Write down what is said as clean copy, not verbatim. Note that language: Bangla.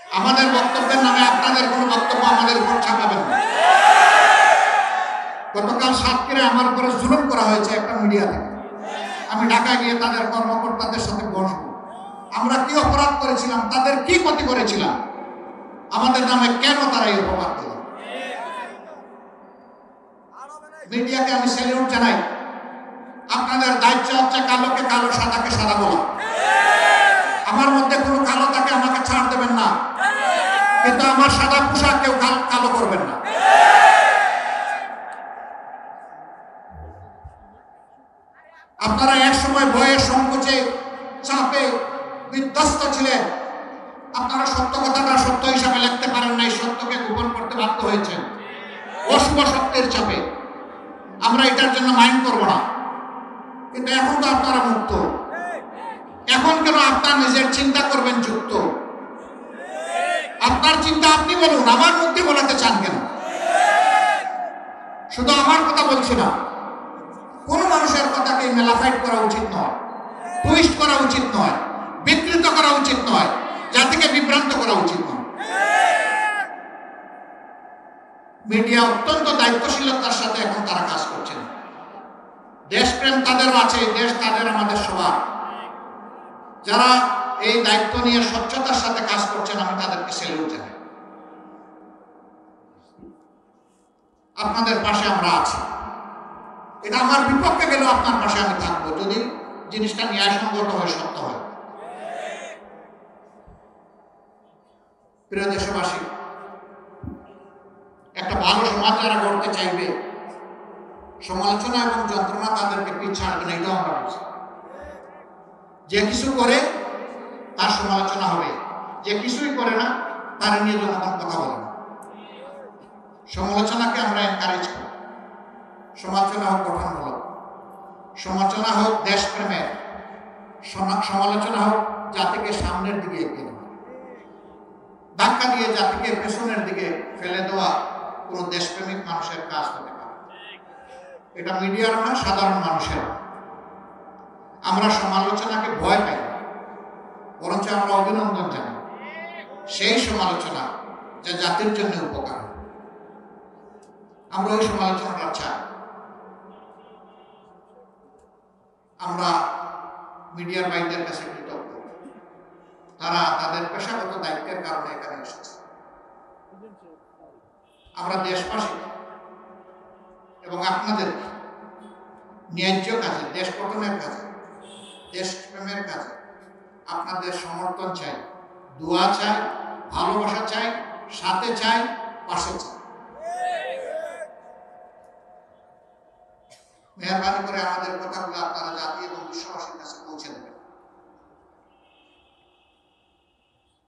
আমাদের বক্তব্যের নামে আপনাদের কোনো বক্তব্য আমাদের উপর চাপাবেন না। গতকাল সাতক্ষীরায় আমার উপরে জুলুম করা হয়েছে একটা মিডিয়া থেকে। আমি ঢাকায় গিয়ে তাদের কর্মকর্তাদের সাথে বসবো, আমরা কি অপরাধ করেছিলাম, তাদের কি ক্ষতি করেছিলাম, আমাদের নামে কেন তারা এই অপবাদ দিল। মিডিয়াকে আমি স্যালিউট জানাই। আপনাদের দায়িত্ব হচ্ছে কালোকে কালো, সাদাকে সাদা বলা। আমার মধ্যে কোনো কালো থাকে আমাকে ছাড় দেবেন না, কিন্তু আমার সাদা পোশাক কেউ কালো করবেন না। আপনারা এক সময় ভয়ে সংকোচে চাপে বিধ্বস্ত ছিলেন। আপনারা সত্য কথাটা সত্য হিসাবে লিখতে পারেন নাই, সত্যকে গোপন করতে বাধ্য হয়েছেন অশুভ সত্যের চাপে। আমরা এটার জন্য মাইন্ড করব না, কিন্তু এখন তো আপনারা মুক্ত। এখন কেন আপনার নিজের চিন্তা করবেন যুক্ত? আপনার চিন্তা আপনি বলুন, আমার মুক্তি বলাতে চান কেন? শুধু আমার কথা বলছি না, কোন মানুষের কথাকে মেলাফাইট করা উচিত নয়, টুইস্ট করা উচিত নয়, বিকৃত করা উচিত নয়, জাতিকে বিভ্রান্ত করা উচিত নয়। মিডিয়া অত্যন্ত দায়িত্বশীলতার সাথে এখন তারা কাজ করছেন। দেশপ্রেম তাদেরও আছে, দেশ তাদের, আমাদের সবার। যারা এই দায়িত্ব নিয়ে স্বচ্ছতার সাথে কাজ করছেন, আমি তাদেরকে স্যালুট জানাই। আপনাদের পাশে আমরা আছি। এটা আমার বিপক্ষে গেলেও আপনার পাশে আমি থাকবো, যদি জিনিসটা ন্যায়সঙ্গত হয়, সত্য হয়। প্রিয় দেশবাসী, একটা ভালো সমাজ যারা গড়তে চাইবে, সমালোচনা এবং যন্ত্রণা তাদেরকে পিছ ছাড়বে না, এটাও আমরা বুঝি। যে কিছু করে তার সমালোচনা হবে, যে কিছুই করে না তার নিয়ে জনগণ কথা বলে না। সমালোচনাকে আমরা এনকারেজ করি। সমালোচনা হোক গঠনমূলক, সমালোচনা হোক দেশপ্রেমের, সমালোচনা হোক জাতিকে সামনের দিকে এগিয়ে দেওয়া। ধাক্কা দিয়ে জাতিকে পেছনের দিকে ফেলে দেওয়া কোনো দেশপ্রেমিক মানুষের কাজ হতে পারে। এটা মিডিয়ার না, সাধারণ মানুষের। আমরা সমালোচনাকে ভয় পাই, বরঞ্চ আমরা অভিনন্দন জানাই সেই সমালোচনা যা জাতির জন্য উপকার। আমরা ওই সমালোচনাটা চাই। আমরা মিডিয়ার ভাইদের কাছে কৃতজ্ঞ, তারা তাদের পেশাগত দায়িত্বের কারণে এখানে এসেছে। আমরা দেশবাসী এবং আপনাদের ন্যায্য কাজে, দেশ গঠনের কাজে, দেশপ্রেমের কাজে আপনাদের সমর্থন চাই, দোয়া চাই, ভালোবাসা চাই, সাথে চাই, পাশে চাই। মেহরবানি করে আমাদের কথাগুলো আপনারা জাতি এবং বিশ্ববাসীর কাছে পৌঁছে